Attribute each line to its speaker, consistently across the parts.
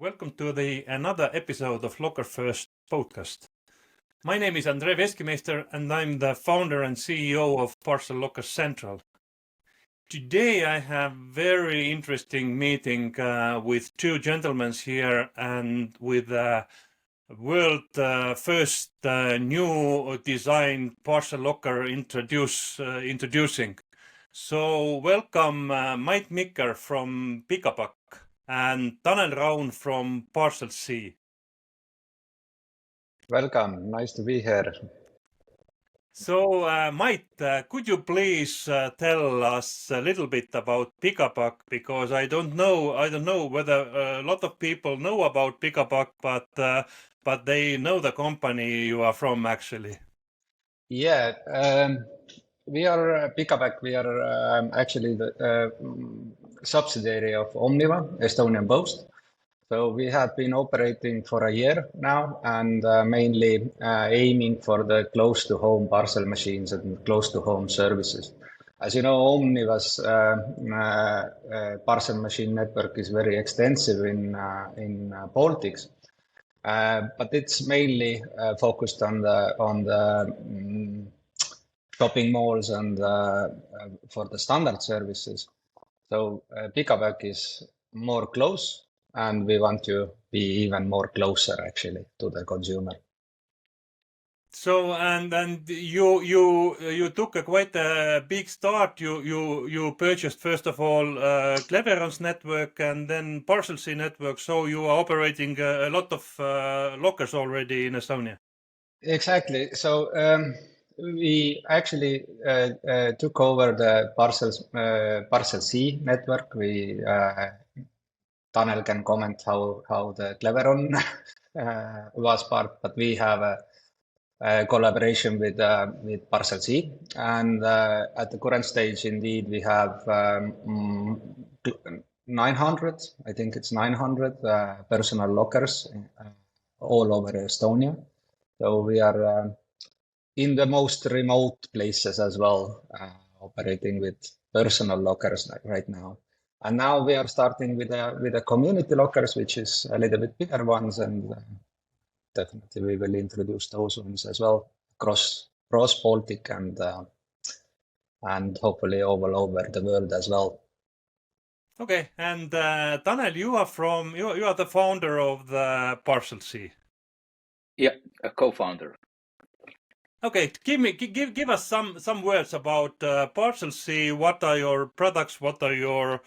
Speaker 1: Welcome to another episode of LockerFirst podcast. My name is Veskimeister and I'm the founder and CEO of Parcel Locker Central. Today I have very interesting meeting with two gentlemen here and with world first new design parcel locker introducing. So welcome Mait Mikker from PicaPac and Tanel Raun from Parcelsea.
Speaker 2: Welcome, nice to be here.
Speaker 1: So, Mait, could you please tell us a little bit about PicaPac, because I don't know whether a lot of people know about PicaPac, but they know the company you are from actually.
Speaker 2: Yeah, we are PicaPac. We are actually the subsidiary of Omniva, Estonian Post. So we have been operating for a year now and mainly aiming for the close-to-home parcel machines and close-to-home services. As you know, Omniva's parcel machine network is very extensive in Baltics. But it's mainly focused on the shopping malls and for the standard services. So PicaPac is more close, and we want to be even more closer actually to the consumer.
Speaker 1: So and you took a quite a big start. You purchased first of all Cleverance network and then Parcelsea network. So you are operating a lot of lockers already in Estonia.
Speaker 2: Exactly. So we actually took over the Parcelsea network. Tanel can comment how the Cleveron was part, but we have a collaboration with Parcelsea, and at the current stage, indeed, we have 900. I think it's 900 personal lockers all over Estonia. So we are in the most remote places as well, operating with personal lockers right now. And now we are starting with the community lockers, which is a little bit bigger ones, and definitely we will introduce those ones as well across Baltic and hopefully all over the world as well.
Speaker 1: Okay, and Tanel, you are the founder of the Parcelsea.
Speaker 3: Yeah, a co-founder.
Speaker 1: Okay, give us some words about Parcelsea. What are your products? What are your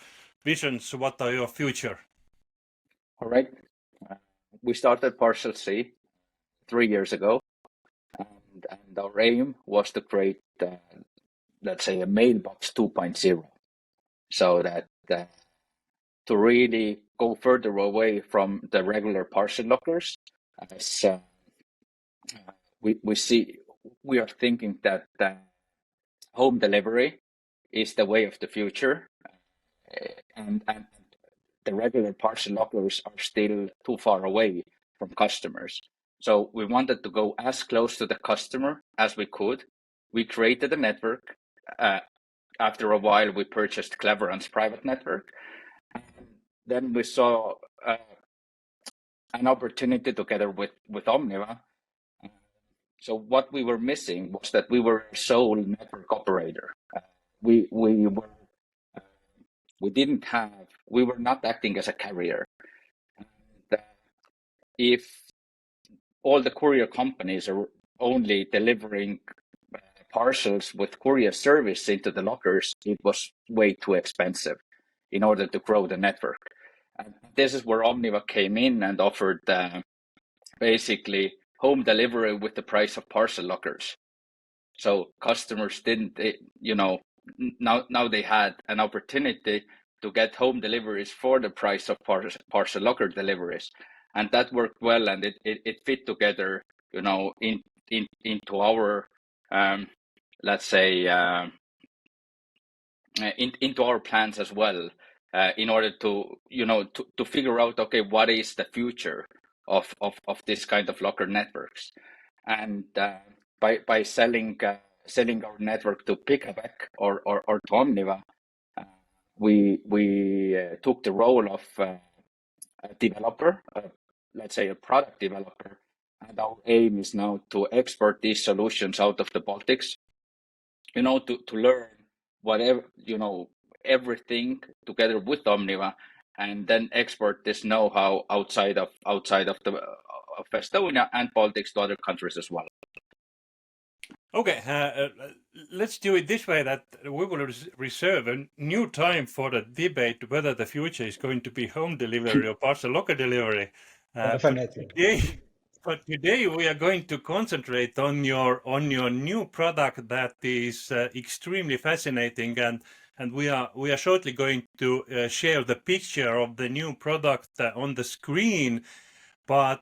Speaker 1: visions? What are your future?
Speaker 3: All right. We started Parcelsea 3 years ago, and our aim was to create, let's say, a mailbox 2.0, so that to really go further away from the regular parcel lockers, as we are thinking that home delivery is the way of the future, and the regular parcel lockers are still too far away from customers. So we wanted to go as close to the customer as we could. We created a network. After a while, we purchased Cleverance private network. And then we saw an opportunity together with Omniva. So what we were missing was that we were a sole network operator. We were not acting as a carrier. And if all the courier companies are only delivering parcels with courier service into the lockers, it was way too expensive in order to grow the network. And this is where Omniva came in and offered basically home delivery with the price of parcel lockers. So customers now they had an opportunity to get home deliveries for the price of parcel locker deliveries. And that worked well, and it fit together, into our, let's say, into our plans as well, in order to figure out, okay, what is the future of this kind of locker networks, and by selling our network to PicaPac or to Omniva, we took the role of developer, let's say a product developer, and our aim is now to export these solutions out of the Baltics, to learn whatever, everything together with Omniva, and then export this know-how outside of Estonia and Baltics to other countries as well.
Speaker 1: Okay, let's do it this way, that we will reserve a new time for the debate whether the future is going to be home delivery or parcel locker delivery.
Speaker 2: Definitely.
Speaker 1: But today we are going to concentrate on your new product that is extremely fascinating, and we are shortly going to share the picture of the new product on the screen. But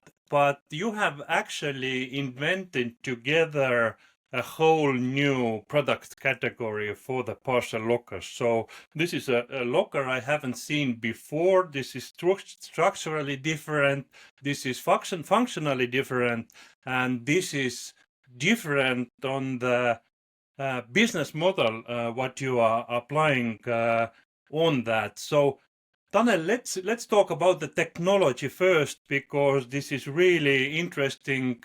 Speaker 1: you have actually invented together a whole new product category for the parcel lockers. So this is a locker I haven't seen before. This is structurally different. This is functionally different, and this is different on the business model what you are applying on that. So Tanel, let's talk about the technology first, because this is really interesting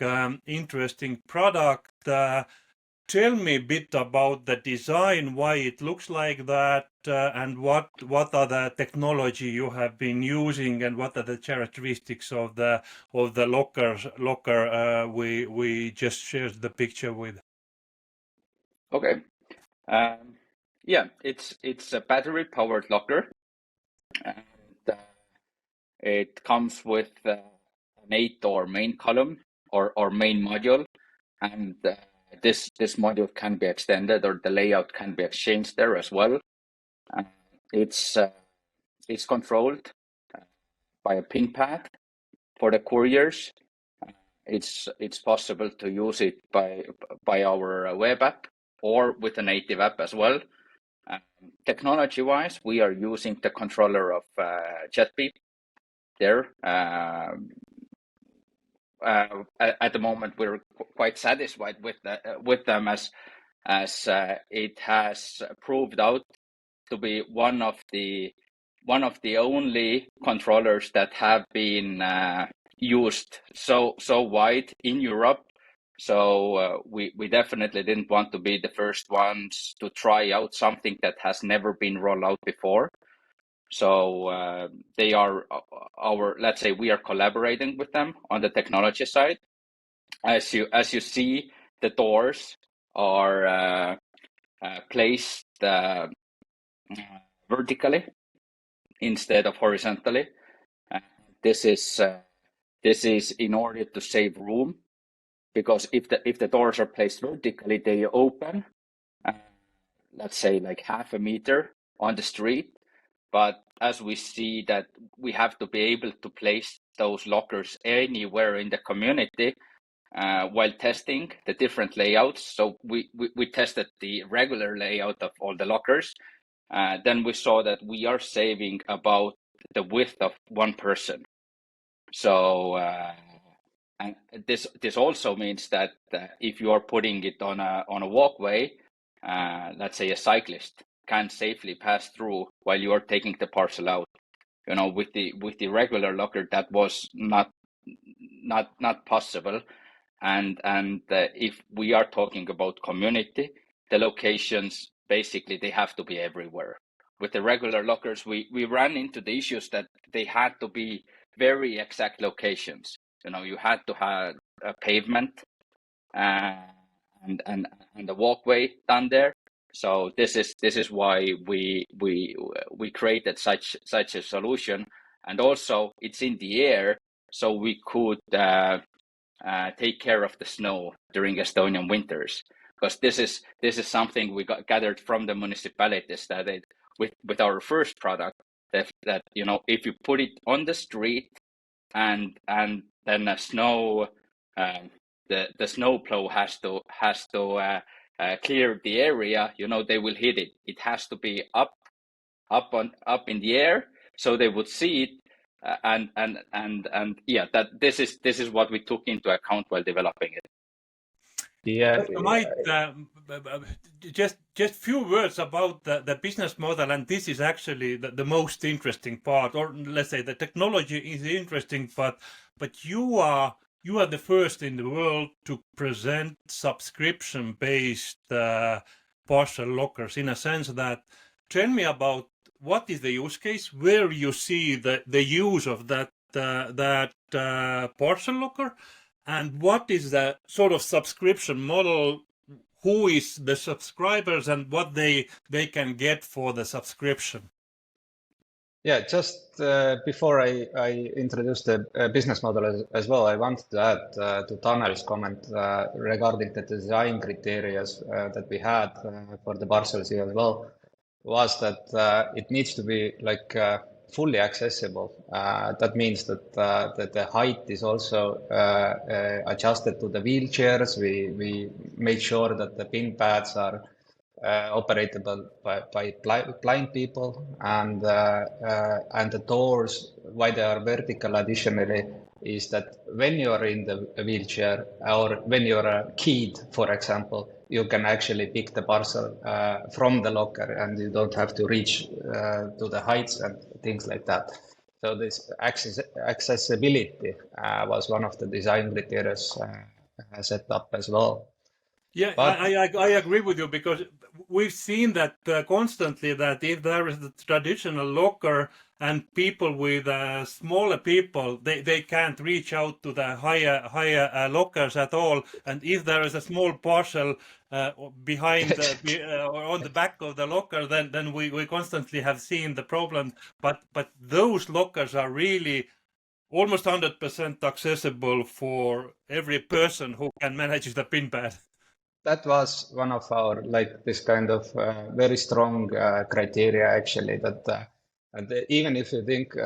Speaker 1: product. Tell me a bit about the design, why it looks like that, and what are the technology you have been using, and what are the characteristics of the locker we just shared the picture with.
Speaker 3: Okay. It's a battery powered locker. And it comes with an 8-door main column or main module, and this module can be extended, or the layout can be exchanged there as well. It's controlled by a pin pad for the couriers. It's possible to use it by our web app or with a native app as well. Technology-wise, we are using the controller of JetBeep there. At the moment, we're quite satisfied with them as it has proved out to be one of the only controllers that have been used so wide in Europe. So we definitely didn't want to be the first ones to try out something that has never been rolled out before. So they are let's say we are collaborating with them on the technology side. As you see, the doors are placed vertically instead of horizontally. This is in order to save room, because if the doors are placed vertically, they open, let's say like half a meter on the street. But as we see that we have to be able to place those lockers anywhere in the community while testing the different layouts. So we tested the regular layout of all the lockers. Then we saw that we are saving about the width of one person. So and this also means that if you are putting it on a walkway, let's say a cyclist can safely pass through while you are taking the parcel out. With the regular locker, that was not possible. And if we are talking about community, the locations basically they have to be everywhere. With the regular lockers, we ran into the issues that they had to be very exact locations. You had to have a pavement and a walkway done there. So this is why we created such a solution, and also it's in the air, so we could take care of the snow during Estonian winters, because this is something we gathered from the municipalities that with our first product that if you put it on the street and then a snow the snowplow has to clear the area, they will hit it. It has to be up in the air, so they would see it. And yeah, that this is what we took into account while developing it.
Speaker 2: Yeah,
Speaker 1: Mait, just few words about the business model, and this is actually the most interesting part, or let's say the technology is interesting, but you are the first in the world to present subscription-based parcel lockers, in a sense that, tell me about what is the use case, where you see the use of that parcel locker, and what is the sort of subscription model, who is the subscribers, and what they can get for the subscription.
Speaker 2: Yeah, just before I introduce the business model as well, I wanted to add to Tanel's comment regarding the design criteria that we had for the Parcelsea as well, was that it needs to be like fully accessible. That means that the height is also adjusted to the wheelchairs. We made sure that the pin pads are operatable by blind people, and the doors, why they are vertical additionally, is that when you are in the wheelchair or when you are keyed, for example, you can actually pick the parcel from the locker and you don't have to reach to the heights and things like that. So this accessibility was one of the design criteria set up as well.
Speaker 1: Yeah, but I agree with you, because we've seen that constantly, that if there is a traditional locker and people with smaller people, they can't reach out to the higher lockers at all. And if there is a small parcel behind or on the back of the locker, then we constantly have seen the problem. But those lockers are really almost 100% accessible for every person who can manage the pin pad.
Speaker 2: That was one of our, like, this kind of very strong criteria, actually, that even if you think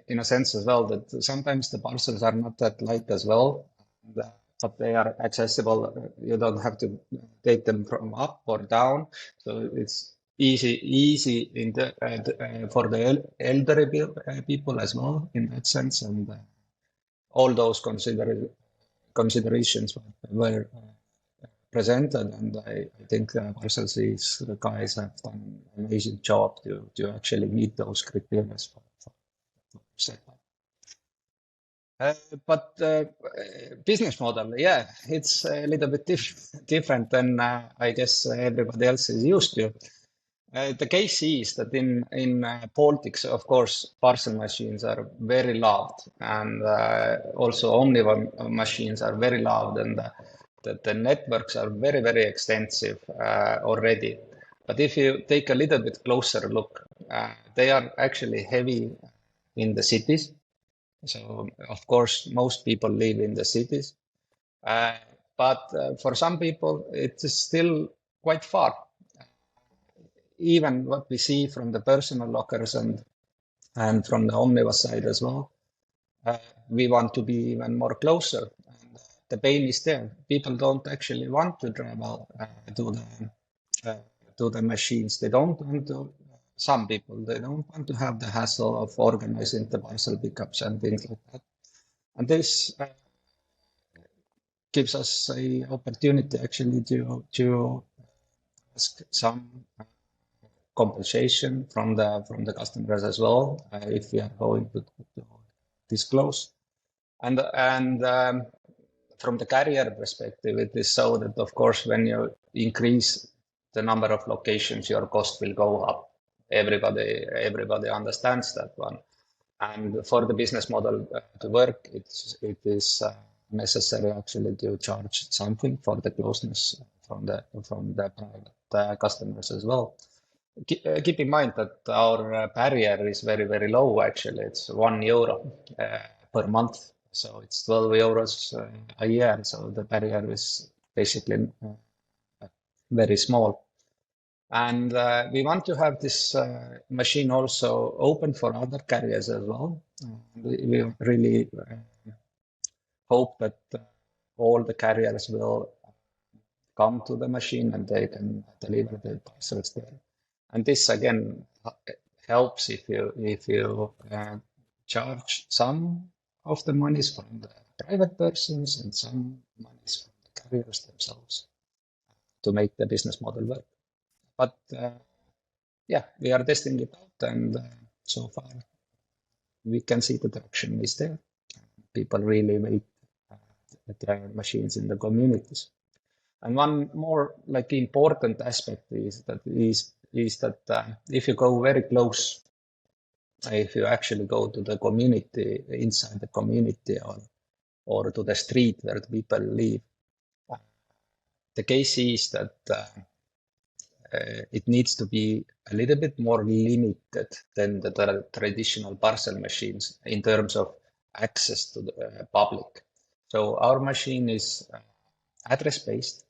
Speaker 2: in a sense as well, that sometimes the parcels are not that light as well, but they are accessible. You don't have to take them from up or down. So it's easy in the for the elderly people as well, in that sense. And all those considerations were presented, and I think Parcelsea's guys have done an amazing job to actually meet those criteria for setup. But business model, yeah, it's a little bit different than I guess everybody else is used to. The case is that in Baltics, of course, parcel machines are very loved, and also Omniva machines are very loved, and the networks are very, very extensive already. But if you take a little bit closer look, they are actually heavy in the cities. So, of course, most people live in the cities. But for some people, it is still quite far. Even what we see from the personal lockers and from the Omniva side as well, we want to be even more closer. And the pain is there. People don't actually want to travel to the machines. They don't want to. Some people, they don't want to have the hassle of organizing the parcel pickups and things like that. And this gives us an opportunity actually to ask some compensation from the customers as well, if we are going to disclose. And from the carrier perspective, it is so that, of course, when you increase the number of locations, your cost will go up. Everybody understands that one. And for the business model to work, it is necessary actually to charge something for the closeness from the private customers as well. Keep in mind that our barrier is very, very low, actually. It's €1 per month. So it's 12 euros a year. So the barrier is basically very small. And we want to have this machine also open for other carriers as well. We really hope that all the carriers will come to the machine and they can deliver the parcels there. And this again helps if you charge some of the monies from the private persons and some monies from the couriers themselves to make the business model work. But we are testing it out, and so far we can see the traction is there. People really make their machines in the communities. And one more important aspect is that if you go very close, if you actually go to the community, inside the community, or to the street where the people live, the case is that it needs to be a little bit more limited than the traditional parcel machines in terms of access to the public. So our machine is address-based.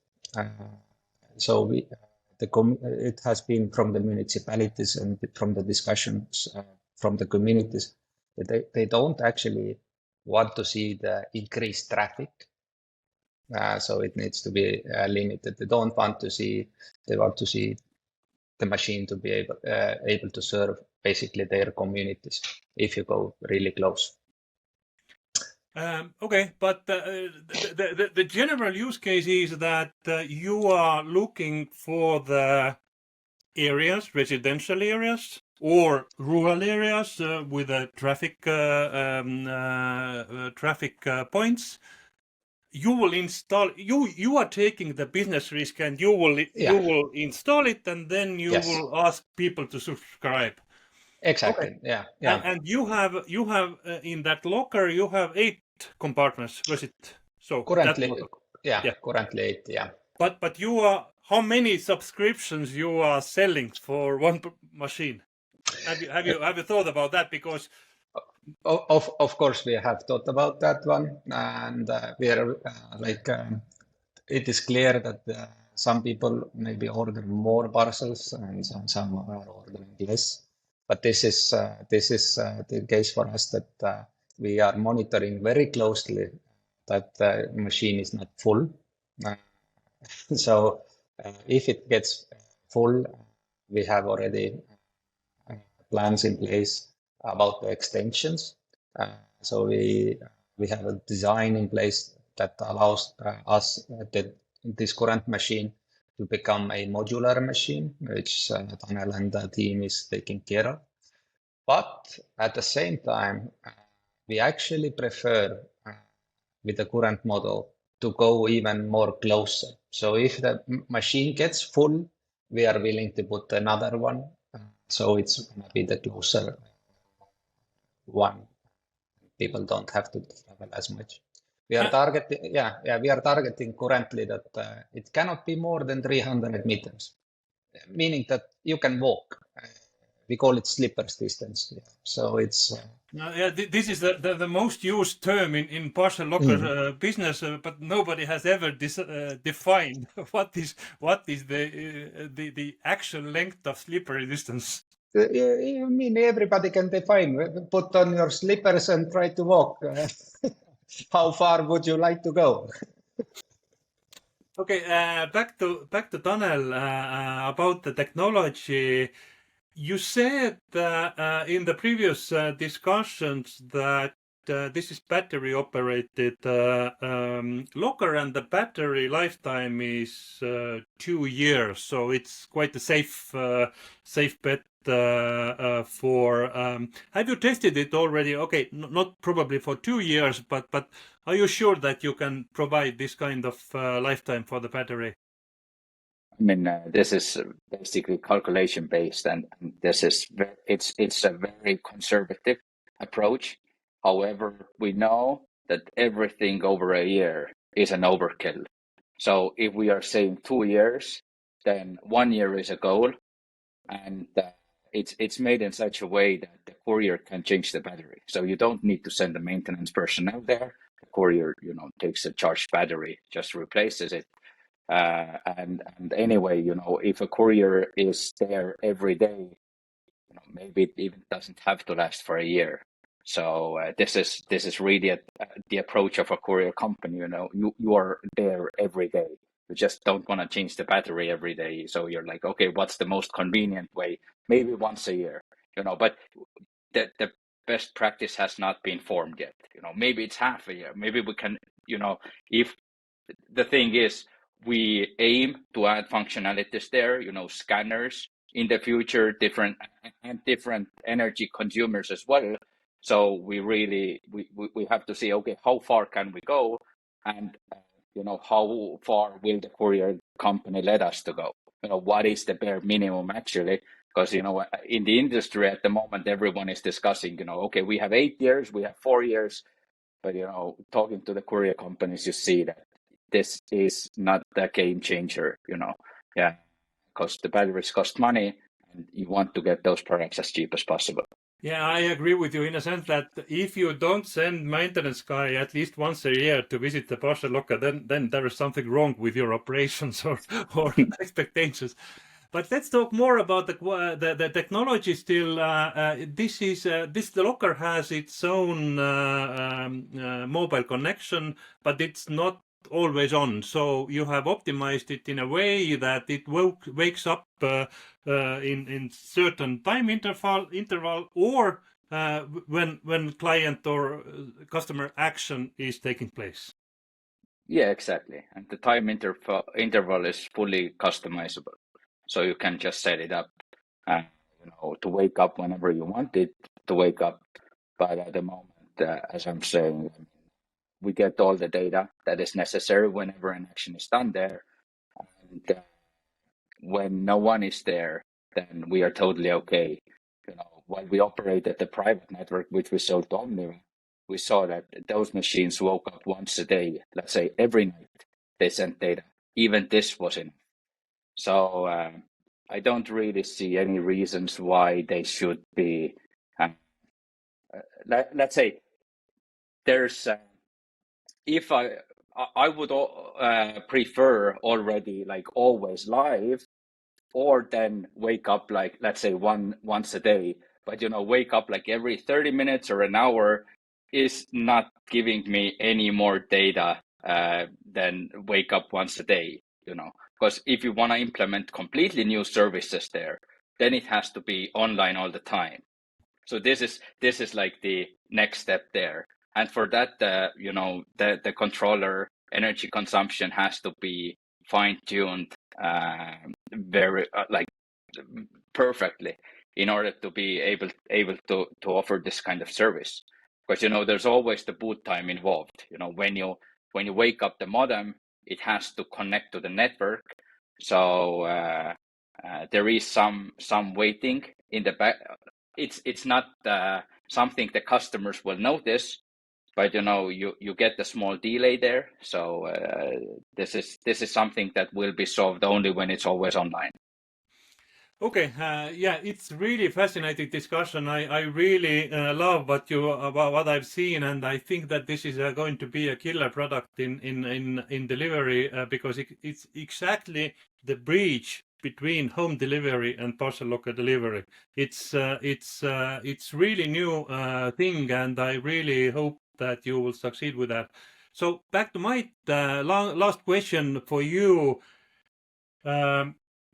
Speaker 2: So it has been from the municipalities and from the discussions from the communities that they don't actually want to see the increased traffic. So it needs to be limited. They want to see the machine to be able to serve basically their communities if you go really close.
Speaker 1: Okay, but the general use case is that you are looking for the areas, residential areas, or rural areas with traffic points. You will install. You are taking the business risk, and you will install it, and then you will ask people to subscribe.
Speaker 2: Exactly. Okay. Yeah.
Speaker 1: And you have in that locker you have 8 compartments. Was it so?
Speaker 2: Currently, currently 8. Yeah.
Speaker 1: But you are, how many subscriptions you are selling for one machine? Have you thought about that? Because
Speaker 2: of course we have thought about that one, and we are it is clear that some people maybe order more parcels and some are ordering less. But this is the case for us that we are monitoring very closely that the machine is not full. So if it gets full, we have already plans in place about the extensions. So we have a design in place that allows us this current machine to become a modular machine, which Tanel and the team is taking care of. But at the same time, we actually prefer with the current model to go even more closer. So if the machine gets full, we are willing to put another one. So it's going to be the closer one. People don't have to travel as much. We are targeting, we are targeting currently that it cannot be more than 300 meters, meaning that you can walk. We call it slippers distance. So it's.
Speaker 1: This is the most used term in parcel locker business, but nobody has ever defined what is the actual length of slippery distance.
Speaker 2: I mean, everybody can define. Put on your slippers and try to walk. How far would you like to go?
Speaker 1: Okay, back to Tanel about the technology. You said in the previous discussions that this is battery operated locker, and the battery lifetime is 2 years, so it's quite a safe bet for. Have you tested it already? Okay, not probably for 2 years, but are you sure that you can provide this kind of lifetime for the battery?
Speaker 3: I mean, this is basically calculation based, and this is it's a very conservative approach. However, we know that everything over a year is an overkill. So if we are saying 2 years, then 1 year is a goal, and it's made in such a way that the courier can change the battery. So you don't need to send the maintenance personnel there. The courier, takes a charged battery, just replaces it. And anyway, if a courier is there every day, maybe it even doesn't have to last for a year. So this is really the approach of a courier company. You are there every day. You just don't want to change the battery every day. So you're like, okay, what's the most convenient way? Maybe once a year, But the best practice has not been formed yet. Maybe it's half a year. Maybe we can, if the thing is, we aim to add functionalities there, scanners in the future, different energy consumers as well. So we really we have to see, okay, how far can we go, and how far will the courier company let us to go? What is the bare minimum actually? Because in the industry at the moment, everyone is discussing, okay, we have 8 years, we have 4 years, but talking to the courier companies, you see that this is not a game changer, because the batteries cost money, and you want to get those products as cheap as possible.
Speaker 1: Yeah, I agree with you in a sense that if you don't send maintenance guy at least once a year to visit the parcel locker, then there is something wrong with your operations or expectations. But let's talk more about the technology still. The locker has its own mobile connection, but it's not always on. So you have optimized it in a way that it wakes up in certain time interval or when client or customer action is taking place.
Speaker 3: Yeah, exactly. And the time interval is fully customizable. So you can just set it up, to wake up whenever you want it to wake up. But at the moment, as I'm saying, we get all the data that is necessary whenever an action is done there. And when no one is there, then we are totally okay. While we operated the private network, which we sold to Omniva, we saw that those machines woke up once a day, let's say every night, they sent data. Even this was enough. So I don't really see any reasons why they should be, let's say, there's, if I would prefer already like always live, or then wake up like, let's say once a day, but wake up like every 30 minutes or an hour is not giving me any more data than wake up once a day, because if you want to implement completely new services there, then it has to be online all the time. So this is like the next step there. And for that, the controller energy consumption has to be fine-tuned very like perfectly in order to be able to offer this kind of service. Because there's always the boot time involved. When you wake up the modem, it has to connect to the network. So there is some waiting in the back. It's not something the customers will notice, but you get the small delay there. So this is something that will be solved only when it's always online.
Speaker 1: Okay, yeah, it's really fascinating discussion. I really love what I've seen, and I think that this is going to be a killer product in delivery because it's exactly the bridge between home delivery and parcel locker delivery. It's really new thing, and I really hope that you will succeed with that. So back to my last question for you.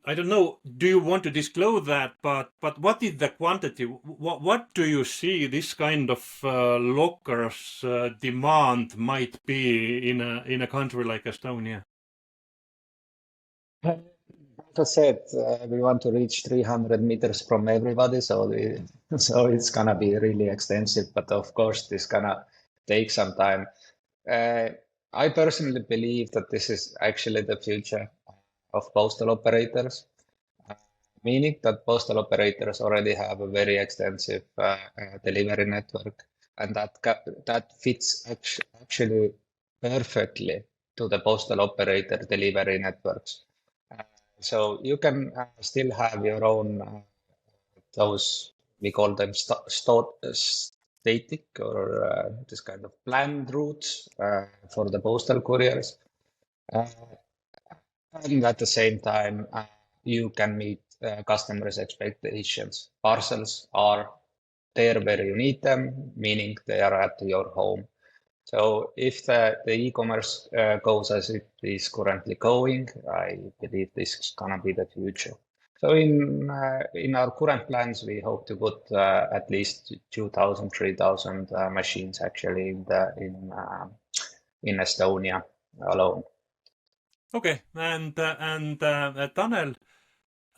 Speaker 1: I don't know, do you want to disclose that, but what is the quantity? What do you see this kind of lockers demand might be in a country like Estonia?
Speaker 2: As I said, we want to reach 300 meters from everybody, so it's gonna be really extensive, but of course this gonna take some time. I personally believe that this is actually the future of postal operators, meaning that postal operators already have a very extensive delivery network, and that fits actually perfectly to the postal operator delivery networks. So you can still have your own those, we call them static or this kind of planned routes for the postal couriers. And at the same time, you can meet customers' expectations. Parcels are there where you need them, meaning they are at your home. So if the e-commerce goes as it is currently going, I believe this is gonna be the future. So in our current plans, we hope to put at least 2,000, 3,000 machines actually in Estonia alone.
Speaker 1: Okay, and Tanel,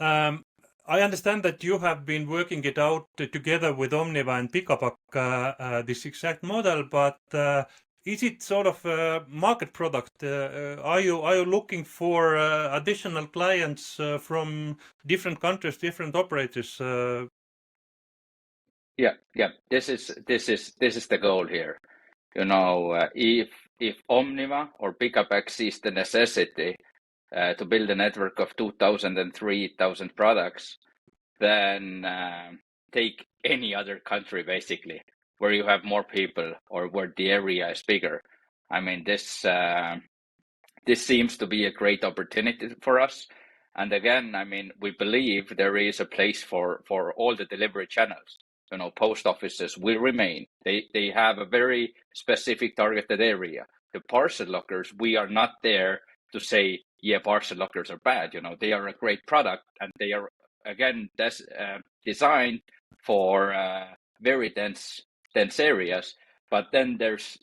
Speaker 1: I understand that you have been working it out together with Omniva and PicaPac, this exact model, but is it sort of a market product? Are you looking for additional clients from different countries, different operators?
Speaker 3: Yeah. This is the goal here. If Omniva or PicaPac sees the necessity to build a network of 2,000 and 3,000 products, then take any other country basically where you have more people or where the area is bigger. I mean, this seems to be a great opportunity for us. And again, I mean, we believe there is a place for all the delivery channels. Post offices will remain. They have a very specific targeted area. The parcel lockers, we are not there to say, yeah, parcel lockers are bad. They are a great product, and they are again designed for very dense areas. But then there's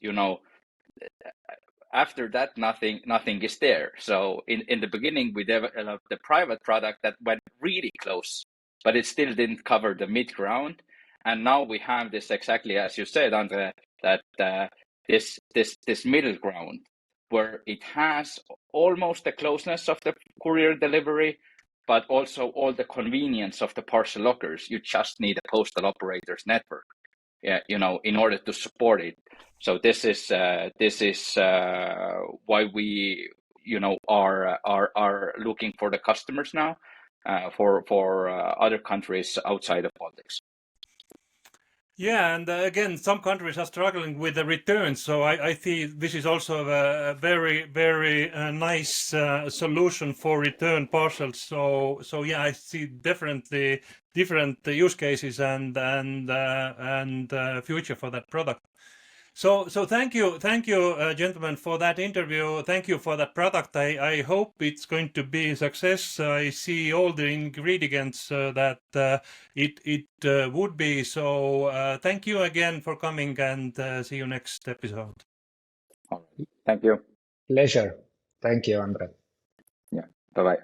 Speaker 3: after that, nothing is there. So in the beginning, we developed the private product that went really close, but it still didn't cover the mid ground. And now we have this, exactly as you said, Andre, that this middle ground where it has almost the closeness of the courier delivery, but also all the convenience of the parcel lockers. You just need a postal operator's network, in order to support it. So this is why we are looking for the customers now for other countries outside of Baltics.
Speaker 1: Yeah, and again, some countries are struggling with the returns. So I think this is also a very, very nice solution for return parcels. So yeah, I see different use cases and future for that product. So thank you, gentlemen, for that interview. Thank you for that product. I hope it's going to be a success. I see all the ingredients that it would be. So thank you again for coming, and see you next episode.
Speaker 3: All right. Thank you.
Speaker 2: Pleasure. Thank you, Andre.
Speaker 3: Yeah. Bye-bye.